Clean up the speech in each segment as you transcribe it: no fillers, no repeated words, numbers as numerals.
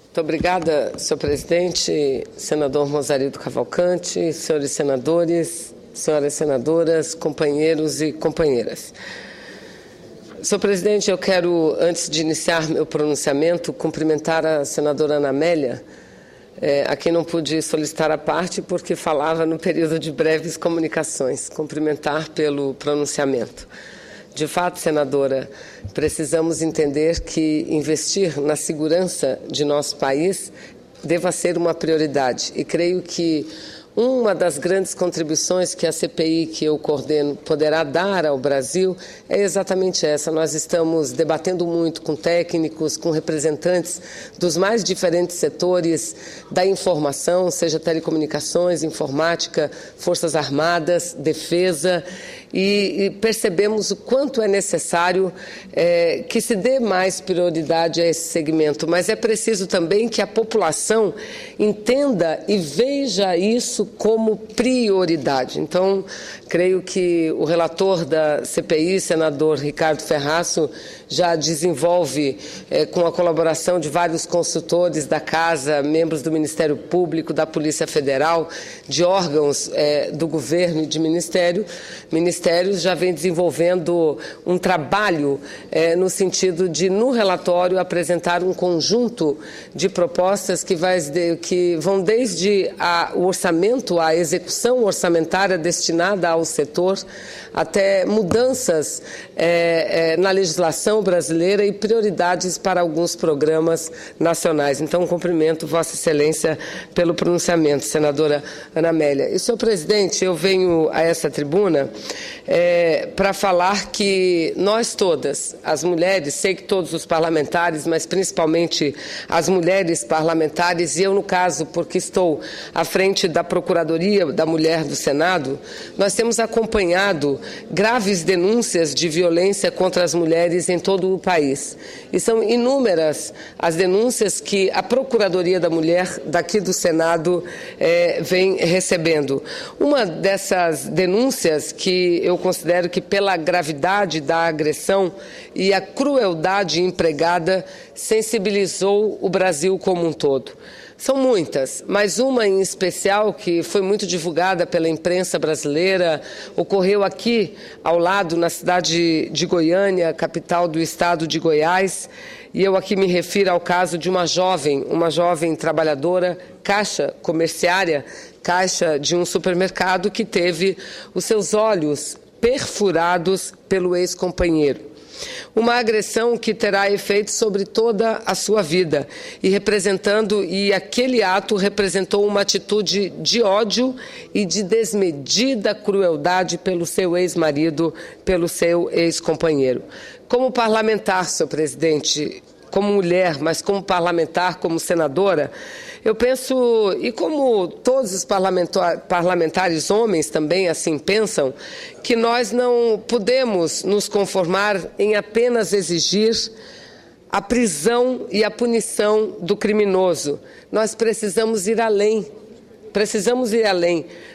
Muito obrigada, senhor presidente, senador Mozarino Cavalcante, senhores senadores, senhoras senadoras, companheiros e companheiras. Senhor presidente, eu quero, antes de iniciar meu pronunciamento, cumprimentar a senadora Ana Amélia, a quem não pude solicitar a parte porque falava no período de breves comunicações, cumprimentar pelo pronunciamento. De fato, senadora, precisamos entender que investir na segurança de nosso país deva ser uma prioridade. E creio que uma das grandes contribuições que a CPI que eu coordeno poderá dar ao Brasil é exatamente essa. Nós estamos debatendo muito com técnicos, com representantes dos mais diferentes setores da informação, seja telecomunicações, informática, Forças Armadas, defesa, e percebemos o quanto é necessário que se dê mais prioridade a esse segmento, mas é preciso também que a população entenda e veja isso como prioridade. Então, creio que o relator da CPI, senador Ricardo Ferraço, já desenvolve, com a colaboração de vários consultores da Casa, membros do Ministério Público, da Polícia Federal, de órgãos do governo e de ministérios, já vem desenvolvendo um trabalho no sentido de, no relatório, apresentar um conjunto de propostas que vão desde o orçamento, a execução orçamentária destinada ao setor, até mudanças na legislação brasileira e prioridades para alguns programas nacionais. Então, cumprimento Vossa Excelência pelo pronunciamento, senadora Ana Amélia. E, senhor presidente, eu venho a essa tribuna para falar que nós todas, as mulheres, sei que todos os parlamentares, mas principalmente as mulheres parlamentares, e eu, no caso, porque estou à frente da Procuradoria da Mulher do Senado, nós temos acompanhado graves denúncias de violência contra as mulheres em todo o país. E são inúmeras as denúncias que a Procuradoria da Mulher daqui do Senado vem recebendo. Uma dessas denúncias que eu considero que, pela gravidade da agressão e a crueldade empregada, sensibilizou o Brasil como um todo. São muitas, mas uma em especial que foi muito divulgada pela imprensa brasileira, ocorreu aqui ao lado, na cidade de Goiânia, capital do estado de Goiás, e eu aqui me refiro ao caso de uma jovem trabalhadora, caixa comerciária, caixa de um supermercado, que teve os seus olhos perfurados pelo ex-companheiro. Uma agressão que terá efeito sobre toda a sua vida e aquele ato representou uma atitude de ódio e de desmedida crueldade pelo seu ex-marido, pelo seu ex-companheiro. Como parlamentar, senhor presidente, como mulher, mas como parlamentar, como senadora, eu penso, e como todos os parlamentares homens também assim pensam, que nós não podemos nos conformar em apenas exigir a prisão e a punição do criminoso. Nós precisamos ir além.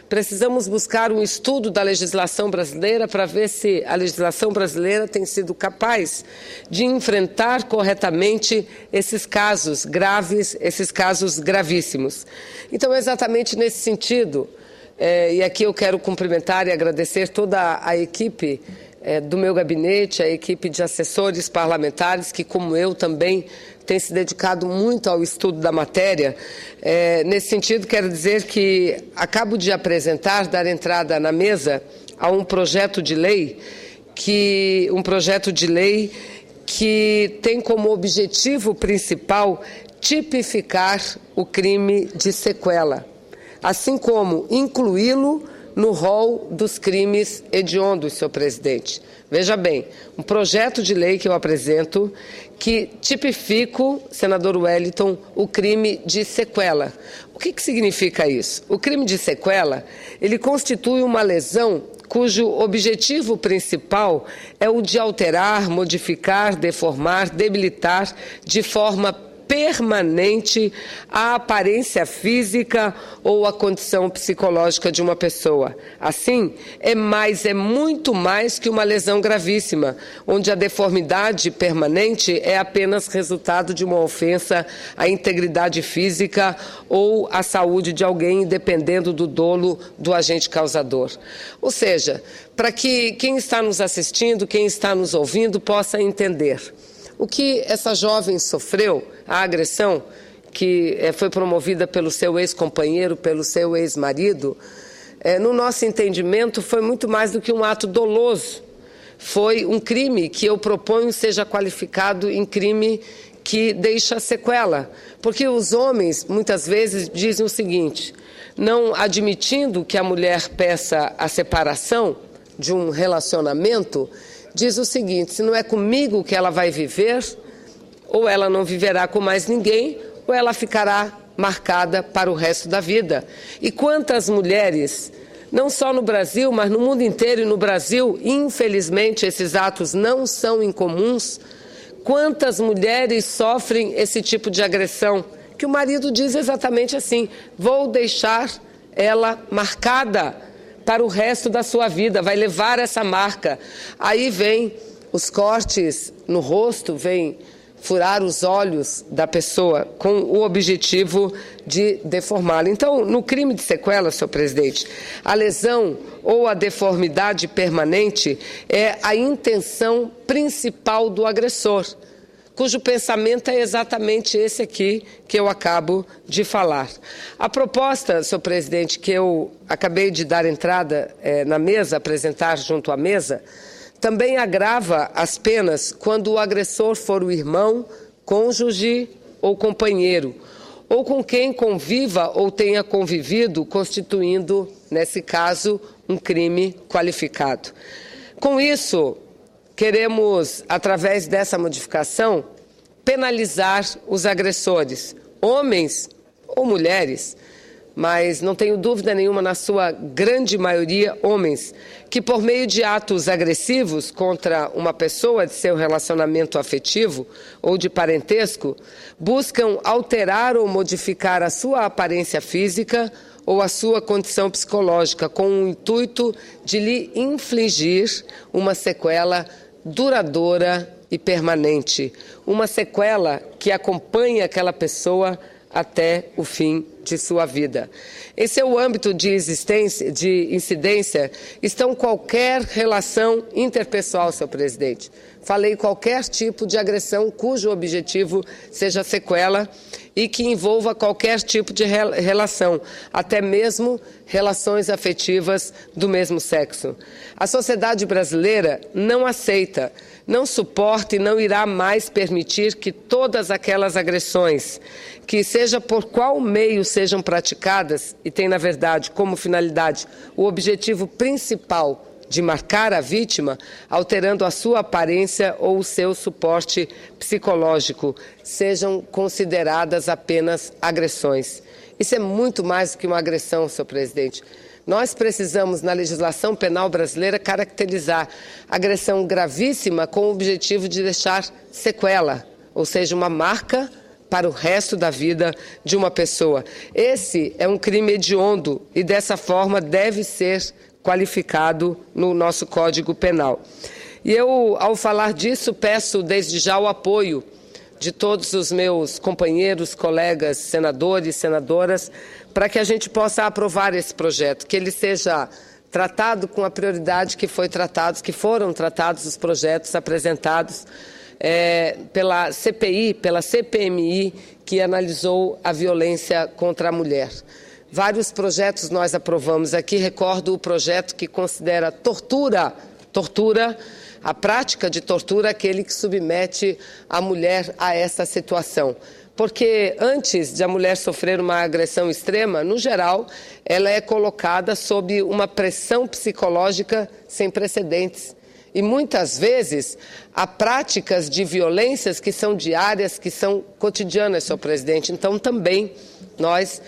Precisamos buscar um estudo da legislação brasileira para ver se a legislação brasileira tem sido capaz de enfrentar corretamente esses casos graves, esses casos gravíssimos. Então, é exatamente nesse sentido, e aqui eu quero cumprimentar e agradecer toda a equipe do meu gabinete, a equipe de assessores parlamentares, que, como eu, também tem se dedicado muito ao estudo da matéria. Nesse sentido, quero dizer que acabo de dar entrada na mesa a um projeto de lei que tem como objetivo principal tipificar o crime de sequela, assim como incluí-lo no rol dos crimes hediondos, senhor presidente. Veja bem, um projeto de lei que eu apresento que tipifico, senador Wellington, o crime de sequela. O que significa isso? O crime de sequela, ele constitui uma lesão cujo objetivo principal é o de alterar, modificar, deformar, debilitar de forma permanente à aparência física ou à condição psicológica de uma pessoa. Assim, é muito mais que uma lesão gravíssima, onde a deformidade permanente é apenas resultado de uma ofensa à integridade física ou à saúde de alguém, dependendo do dolo do agente causador. Ou seja, para que quem está nos assistindo, quem está nos ouvindo, possa entender o que essa jovem sofreu, a agressão que foi promovida pelo seu ex-companheiro, pelo seu ex-marido, no nosso entendimento, foi muito mais do que um ato doloso. Foi um crime que eu proponho seja qualificado em crime que deixa sequela. Porque os homens, muitas vezes, dizem o seguinte: não admitindo que a mulher peça a separação de um relacionamento, diz o seguinte: se não é comigo que ela vai viver, ou ela não viverá com mais ninguém, ou ela ficará marcada para o resto da vida. E quantas mulheres, não só no Brasil, mas no mundo inteiro e no Brasil, infelizmente esses atos não são incomuns, quantas mulheres sofrem esse tipo de agressão, que o marido diz exatamente assim: vou deixar ela marcada para o resto da sua vida, vai levar essa marca. Aí vem os cortes no rosto, vem furar os olhos da pessoa com o objetivo de deformá-la. Então, no crime de sequela, senhor presidente, a lesão ou a deformidade permanente é a intenção principal do agressor, cujo pensamento é exatamente esse aqui que eu acabo de falar. A proposta, senhor presidente, que eu acabei de dar entrada na mesa, apresentar junto à mesa, também agrava as penas quando o agressor for o irmão, cônjuge ou companheiro, ou com quem conviva ou tenha convivido, constituindo, nesse caso, um crime qualificado. Com isso, queremos, através dessa modificação, penalizar os agressores, homens ou mulheres, mas não tenho dúvida nenhuma, na sua grande maioria, homens, que por meio de atos agressivos contra uma pessoa de seu relacionamento afetivo ou de parentesco, buscam alterar ou modificar a sua aparência física ou a sua condição psicológica, com o intuito de lhe infligir uma sequela duradoura e permanente, uma sequela que acompanha aquela pessoa até o fim de sua vida. Em seu âmbito de incidência, estão qualquer relação interpessoal, senhor presidente. Falei qualquer tipo de agressão cujo objetivo seja sequela e que envolva qualquer tipo de relação, até mesmo relações afetivas do mesmo sexo. A sociedade brasileira não aceita, não suporta e não irá mais permitir que todas aquelas agressões, que seja por qual meio sejam praticadas, e tem, na verdade, como finalidade o objetivo principal de marcar a vítima, alterando a sua aparência ou o seu suporte psicológico, sejam consideradas apenas agressões. Isso é muito mais do que uma agressão, senhor presidente. Nós precisamos, na legislação penal brasileira, caracterizar agressão gravíssima com o objetivo de deixar sequela, ou seja, uma marca para o resto da vida de uma pessoa. Esse é um crime hediondo e, dessa forma, deve ser qualificado no nosso Código Penal. E eu, ao falar disso, peço desde já o apoio de todos os meus companheiros, colegas, senadores, senadoras, para que a gente possa aprovar esse projeto, que ele seja tratado com a prioridade que foram tratados os projetos apresentados pela CPI, pela CPMI, que analisou a violência contra a mulher. Vários projetos nós aprovamos aqui. Recordo o projeto que considera tortura, a prática de tortura, aquele que submete a mulher a essa situação. Porque antes de a mulher sofrer uma agressão extrema, no geral, ela é colocada sob uma pressão psicológica sem precedentes. E muitas vezes há práticas de violências que são diárias, que são cotidianas, senhor presidente. Então também nós,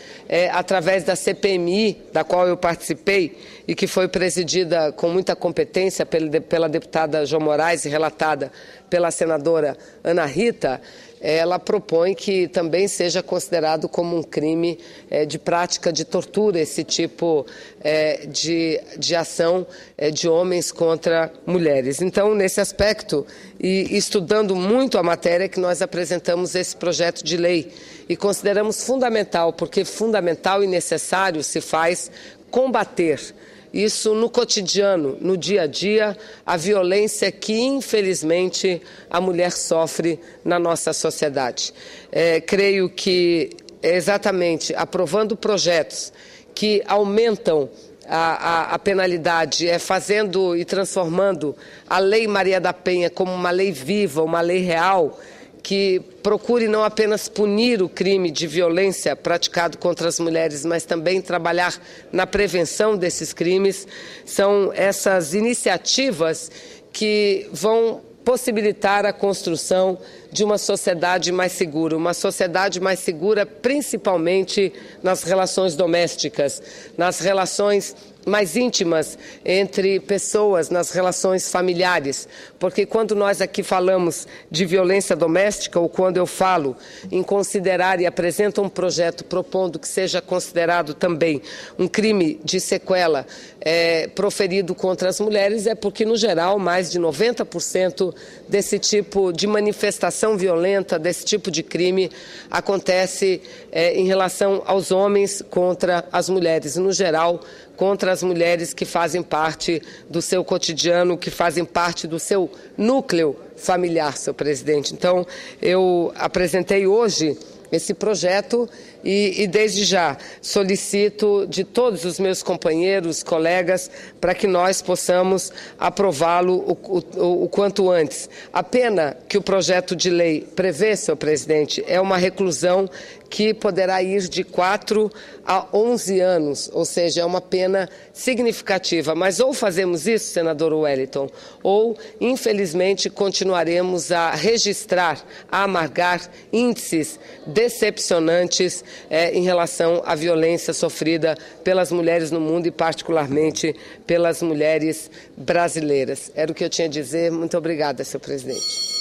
através da CPMI, da qual eu participei e que foi presidida com muita competência pela deputada João Moraes e relatada pela senadora Ana Rita, ela propõe que também seja considerado como um crime de prática de tortura, esse tipo de ação de homens contra mulheres. Então, nesse aspecto, e estudando muito a matéria, que nós apresentamos esse projeto de lei e consideramos fundamental, porque fundamental e necessário se faz combater isso no cotidiano, no dia a dia, a violência que, infelizmente, a mulher sofre na nossa sociedade. Creio que, exatamente, aprovando projetos que aumentam a penalidade, fazendo e transformando a Lei Maria da Penha como uma lei viva, uma lei real, que procure não apenas punir o crime de violência praticado contra as mulheres, mas também trabalhar na prevenção desses crimes. São essas iniciativas que vão possibilitar a construção de uma sociedade mais segura principalmente nas relações domésticas, nas relações mais íntimas entre pessoas, nas relações familiares, porque quando nós aqui falamos de violência doméstica, ou quando eu falo em considerar e apresento um projeto propondo que seja considerado também um crime de sequela proferido contra as mulheres, é porque, no geral, mais de 90% desse tipo de manifestação violenta, desse tipo de crime, acontece em relação aos homens contra as mulheres, no geral, contra as mulheres que fazem parte do seu cotidiano, que fazem parte do seu núcleo familiar, senhor presidente. Então, eu apresentei hoje esse projeto e desde já solicito de todos os meus companheiros, colegas, para que nós possamos aprová-lo o quanto antes. A pena que o projeto de lei prevê, senhor presidente, é uma reclusão que poderá ir de 4 a 11 anos, ou seja, é uma pena significativa. Mas ou fazemos isso, senador Wellington, ou, infelizmente, continuaremos a registrar, a amargar índices decepcionantes em relação à violência sofrida pelas mulheres no mundo e, particularmente, pelas mulheres brasileiras. Era o que eu tinha a dizer. Muito obrigada, senhor presidente.